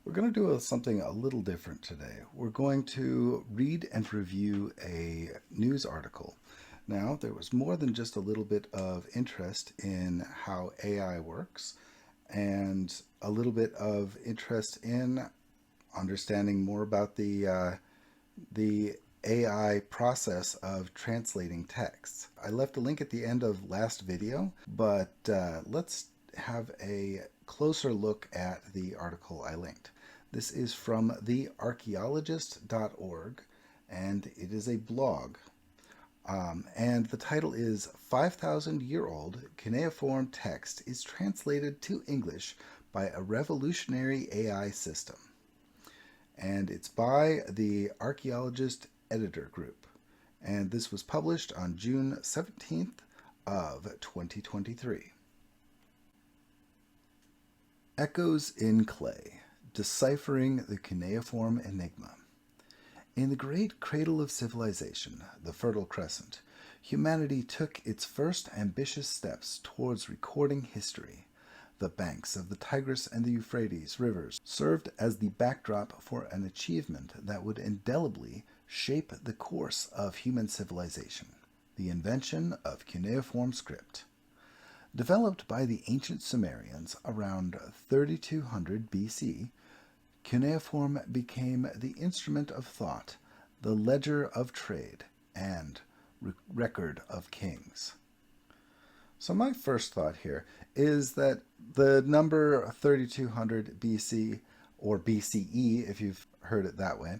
We're going to do something a little different today. We're going to read and review a news article. Now, there was more than just a little bit of interest in how AI works and a little bit of interest in understanding more about the AI process of translating texts. I left a link at the end of last video, but let's have a closer look at the article I linked. This is from thearchaeologist.org, and it is a blog. And the title is 5,000-Year-Old Cuneiform Text is Translated to English by a Revolutionary AI System. And it's by the Archaeologist Editor Group. And this was published on June 17th of 2023. Echoes in Clay, Deciphering the Cuneiform Enigma. In the great cradle of civilization, the Fertile Crescent, humanity took its first ambitious steps towards recording history. The banks of the Tigris and the Euphrates rivers served as the backdrop for an achievement that would indelibly shape the course of human civilization, the invention of cuneiform script. Developed by the ancient Sumerians around 3200 BC, cuneiform became the instrument of thought, the ledger of trade, and record of kings. So my first thought here is that the number 3200 BC, or BCE if you've heard it that way,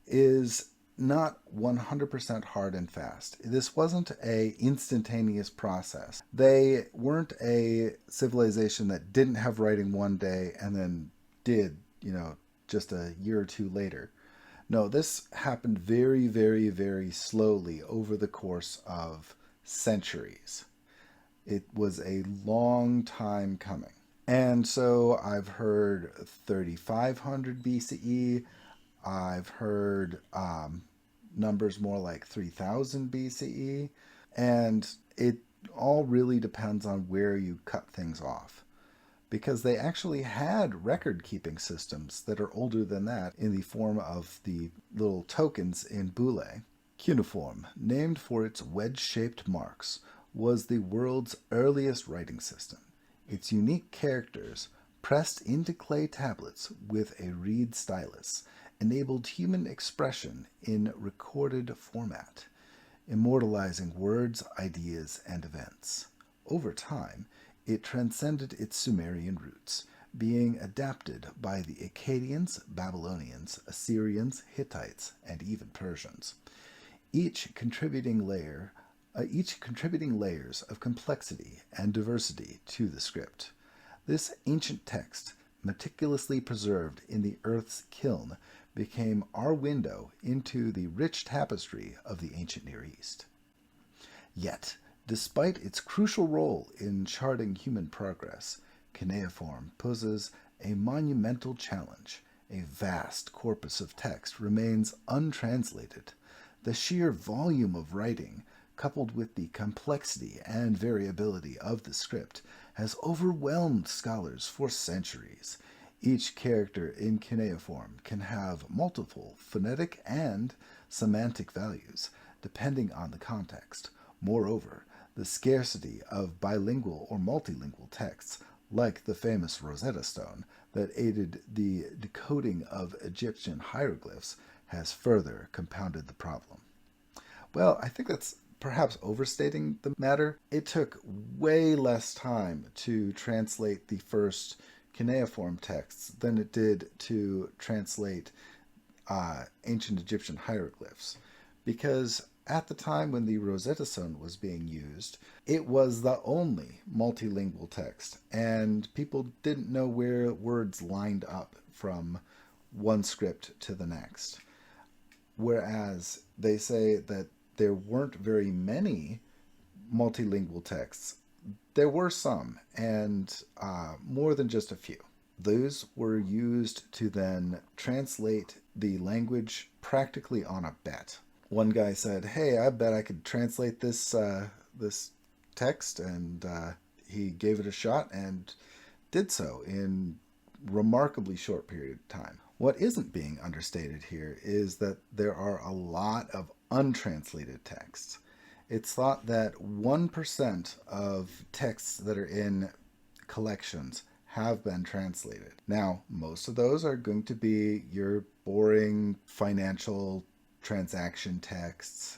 is not 100% hard and fast. This wasn't a instantaneous process. They weren't a civilization that didn't have writing one day and then did, just a year or two later. No, this happened very, very, very slowly over the course of centuries. It was a long time coming. And so I've heard 3500 BCE. I've heard numbers more like 3000 BCE. And it all really depends on where you cut things off, because they actually had record-keeping systems that are older than that in the form of the little tokens in Boule. Cuneiform, named for its wedge-shaped marks, was the world's earliest writing system. Its unique characters, pressed into clay tablets with a reed stylus, enabled human expression in recorded format, immortalizing words, ideas, and events. Over time, it transcended its Sumerian roots, being adapted by the Akkadians, Babylonians, Assyrians, Hittites, and even Persians, each contributing layers of complexity and diversity to the script. This ancient text, meticulously preserved in the earth's kiln, became our window into the rich tapestry of the ancient Near East. Yet, despite its crucial role in charting human progress, cuneiform poses a monumental challenge. A vast corpus of text remains untranslated. The sheer volume of writing, coupled with the complexity and variability of the script, has overwhelmed scholars for centuries. Each character in cuneiform can have multiple phonetic and semantic values, depending on the context. Moreover, the scarcity of bilingual or multilingual texts, like the famous Rosetta Stone, that aided the decoding of Egyptian hieroglyphs, has further compounded the problem. Well, I think that's perhaps overstating the matter. It took way less time to translate the first cuneiform texts than it did to translate ancient Egyptian hieroglyphs, because at the time when the Rosetta Stone was being used, it was the only multilingual text, and people didn't know where words lined up from one script to the next. Whereas they say that there weren't very many multilingual texts. There were some, and more than just a few. Those were used to then translate the language practically on a bet. One guy said, "Hey, I bet I could translate this text," and he gave it a shot and did so in remarkably short period of time. What isn't being understated here is that there are a lot of untranslated texts. It's thought that 1% of texts that are in collections have been translated. Now, most of those are going to be your boring financial transaction texts,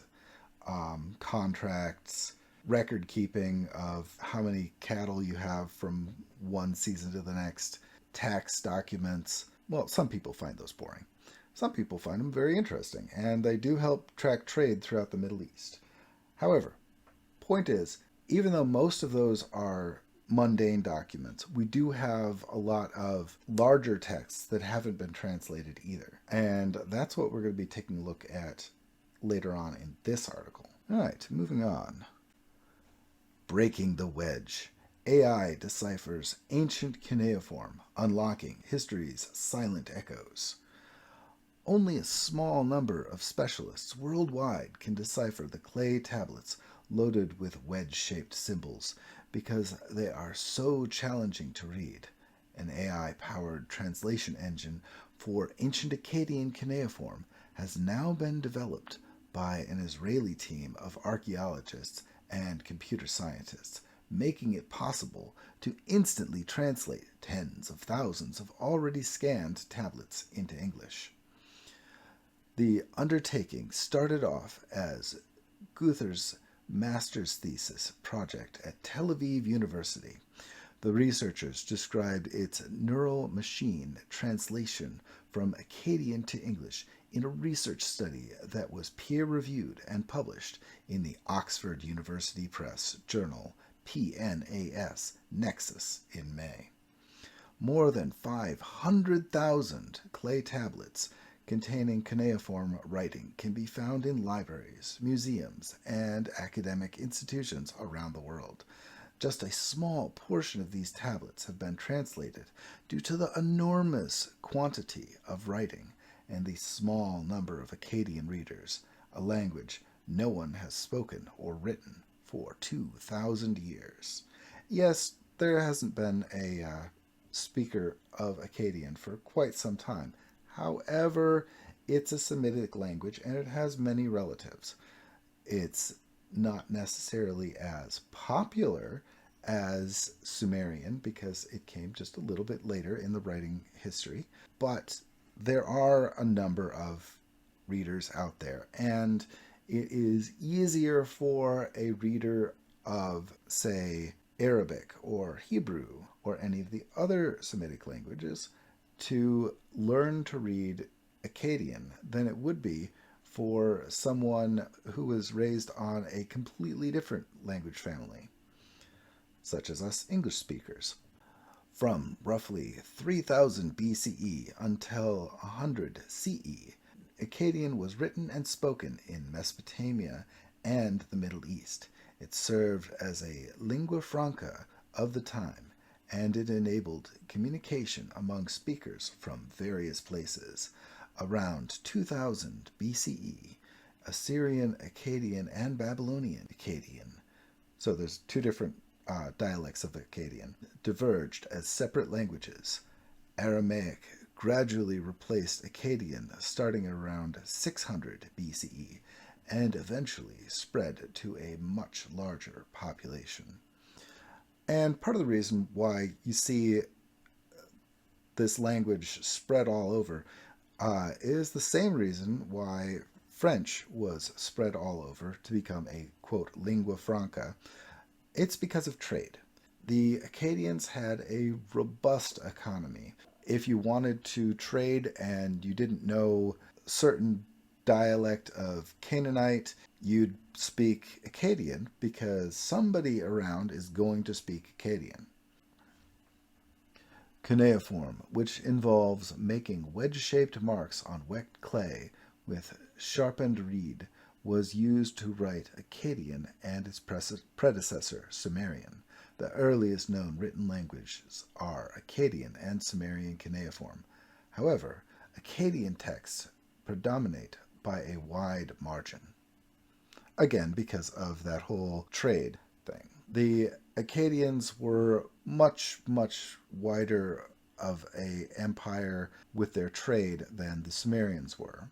contracts, record keeping of how many cattle you have from one season to the next, tax documents. Well, some people find those boring. Some people find them very interesting, and they do help track trade throughout the Middle East. However, point is, even though most of those are mundane documents, we do have a lot of larger texts that haven't been translated either. And that's what we're going to be taking a look at later on in this article. All right, moving on. Breaking the Wedge. AI deciphers ancient cuneiform, unlocking history's silent echoes. Only a small number of specialists worldwide can decipher the clay tablets loaded with wedge-shaped symbols because they are so challenging to read. An AI-powered translation engine for ancient Akkadian cuneiform has now been developed by an Israeli team of archaeologists and computer scientists, making it possible to instantly translate tens of thousands of already scanned tablets into English. The undertaking started off as Gunther's master's thesis project at Tel Aviv University. The researchers described its neural machine translation from Akkadian to English in a research study that was peer-reviewed and published in the Oxford University Press journal PNAS Nexus in May. More than 500,000 clay tablets containing cuneiform writing can be found in libraries, museums, and academic institutions around the world. Just a small portion of these tablets have been translated due to the enormous quantity of writing and the small number of Akkadian readers, a language no one has spoken or written for 2,000 years. Yes, there hasn't been a speaker of Akkadian for quite some time. However, it's a Semitic language and it has many relatives. It's not necessarily as popular as Sumerian because it came just a little bit later in the writing history, but there are a number of readers out there, and it is easier for a reader of, say, Arabic or Hebrew or any of the other Semitic languages to learn to read Akkadian than it would be for someone who was raised on a completely different language family, such as us English speakers. From roughly 3000 BCE until 100 CE, Akkadian was written and spoken in Mesopotamia and the Middle East. It served as a lingua franca of the time, and it enabled communication among speakers from various places. Around 2000 BCE, Assyrian Akkadian and Babylonian Akkadian, so there's two different dialects of Akkadian, diverged as separate languages. Aramaic gradually replaced Akkadian starting around 600 BCE and eventually spread to a much larger population. And part of the reason why you see this language spread all over is the same reason why French was spread all over to become a, quote, lingua franca. It's because of trade. The Akkadians had a robust economy. If you wanted to trade and you didn't know certain dialect of Canaanite, you'd speak Akkadian because somebody around is going to speak Akkadian. Cuneiform, which involves making wedge-shaped marks on wet clay with sharpened reed, was used to write Akkadian and its predecessor, Sumerian. The earliest known written languages are Akkadian and Sumerian cuneiform. However, Akkadian texts predominate by a wide margin. Again, because of that whole trade thing. The Akkadians were much, much wider of a empire with their trade than the Sumerians were.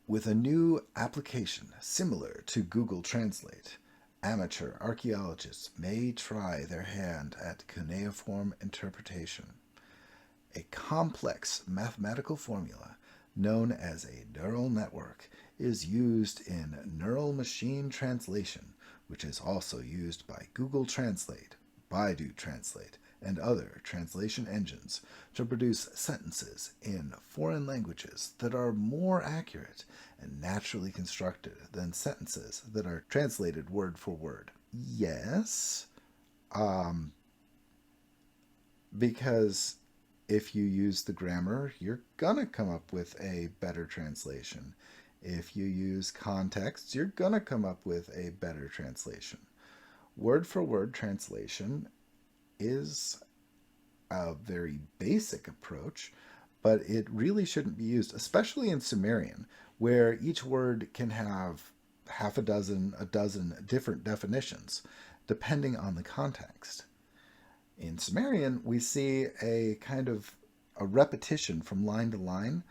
With a new application similar to Google Translate, amateur archaeologists may try their hand at cuneiform interpretation. A complex mathematical formula known as a neural network is used in neural machine translation, which is also used by Google Translate, Baidu Translate, and other translation engines to produce sentences in foreign languages that are more accurate and naturally constructed than sentences that are translated word for word. Yes, because if you use the grammar, you're gonna come up with a better translation. If you use context, you're gonna come up with a better translation. Word for word translation is a very basic approach, but it really shouldn't be used, especially in Sumerian, where each word can have half a dozen different definitions, depending on the context. In Sumerian, we see a kind of a repetition from line to line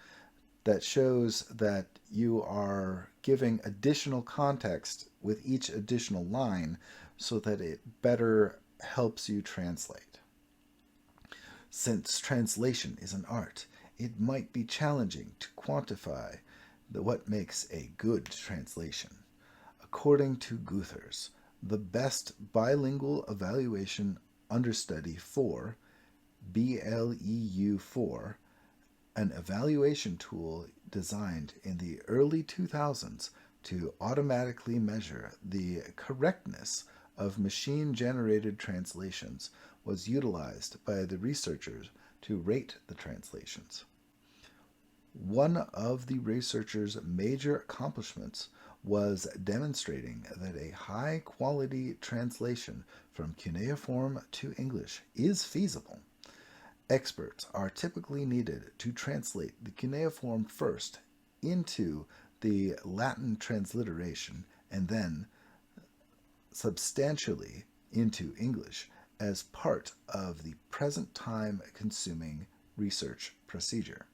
that shows that you are giving additional context with each additional line so that it better helps you translate. Since translation is an art, it might be challenging to quantify what makes a good translation. According to Guthers, the best bilingual evaluation understudy for BLEU4, an evaluation tool designed in the early 2000s to automatically measure the correctness of machine-generated translations, was utilized by the researchers to rate the translations. One of the researchers' major accomplishments was demonstrating that a high-quality translation from cuneiform to English is feasible. Experts are typically needed to translate the cuneiform first into the Latin transliteration and then substantially into English as part of the present time consuming research procedure.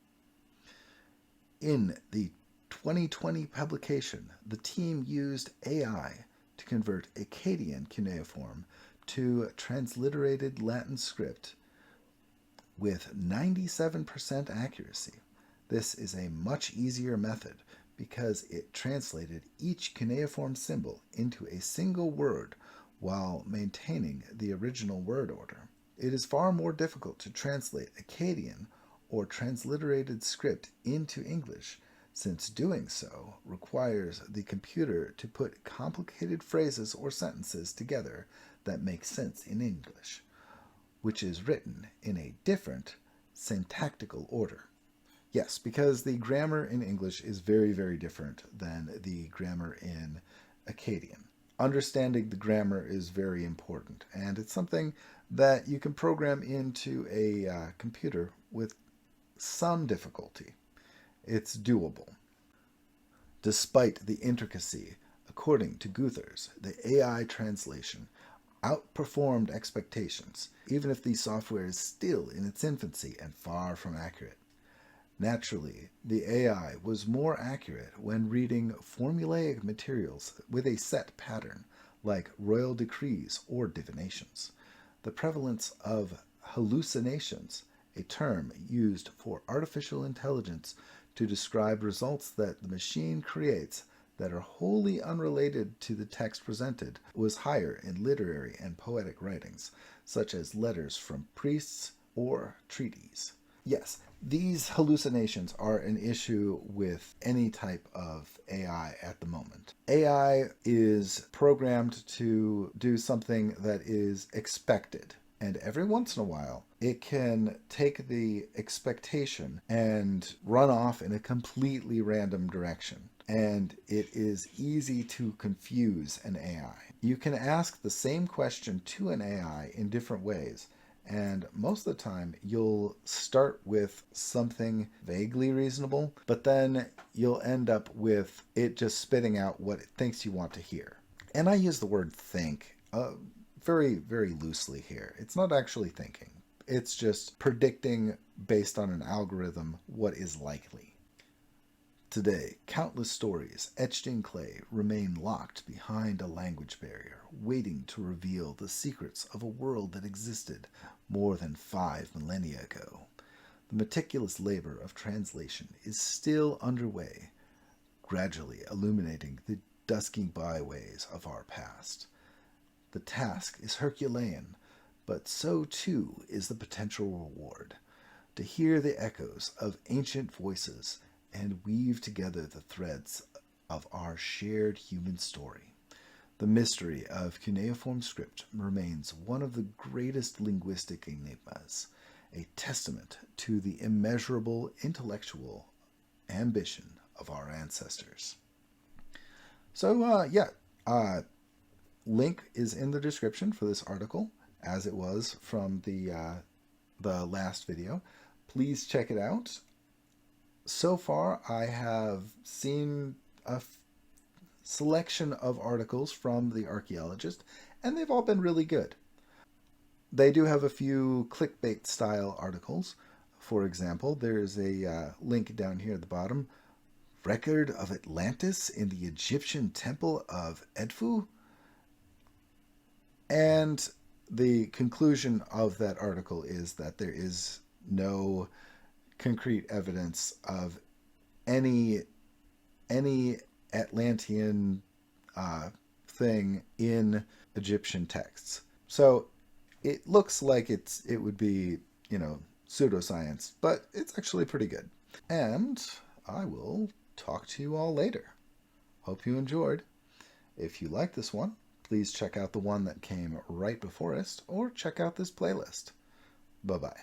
In the 2020 publication, the team used AI to convert Akkadian cuneiform to transliterated Latin script with 97% accuracy. This is a much easier method because it translated each cuneiform symbol into a single word while maintaining the original word order. It is far more difficult to translate Akkadian or transliterated script into English, since doing so requires the computer to put complicated phrases or sentences together that make sense in English, which is written in a different syntactical order. Yes, because the grammar in English is very, very different than the grammar in Akkadian. Understanding the grammar is very important, and it's something that you can program into a computer with some difficulty. It's doable. Despite the intricacy, according to Guthers, the AI translation outperformed expectations, even if the software is still in its infancy and far from accurate. Naturally, the AI was more accurate when reading formulaic materials with a set pattern, like royal decrees or divinations. The prevalence of hallucinations, a term used for artificial intelligence to describe results that the machine creates that are wholly unrelated to the text presented, was higher in literary and poetic writings, such as letters from priests or treaties. Yes, these hallucinations are an issue with any type of AI at the moment. AI is programmed to do something that is expected. And every once in a while, it can take the expectation and run off in a completely random direction. And it is easy to confuse an AI. You can ask the same question to an AI in different ways, and most of the time you'll start with something vaguely reasonable, but then you'll end up with it just spitting out what it thinks you want to hear. And I use the word think very, very loosely here. It's not actually thinking. It's just predicting based on an algorithm what is likely. Today, countless stories etched in clay remain locked behind a language barrier, waiting to reveal the secrets of a world that existed more than 5 millennia ago. The meticulous labor of translation is still underway, gradually illuminating the dusky byways of our past. The task is Herculean, but so too is the potential reward. To hear the echoes of ancient voices and weave together the threads of our shared human story. The mystery of cuneiform script remains one of the greatest linguistic enigmas, a testament to the immeasurable intellectual ambition of our ancestors. So, link is in the description for this article, as it was from the last video. Please check it out. So far, I have seen a selection of articles from The Archaeologist, and they've all been really good. They do have a few clickbait style articles. For example, there's a link down here at the bottom. Record of Atlantis in the Egyptian temple of Edfu. And the conclusion of that article is that there is no concrete evidence of any Atlantean thing in Egyptian texts. So it looks like it would be, pseudoscience, but it's actually pretty good. And I will talk to you all later. Hope you enjoyed. If you like this one, please check out the one that came right before it, or check out this playlist. Bye-bye.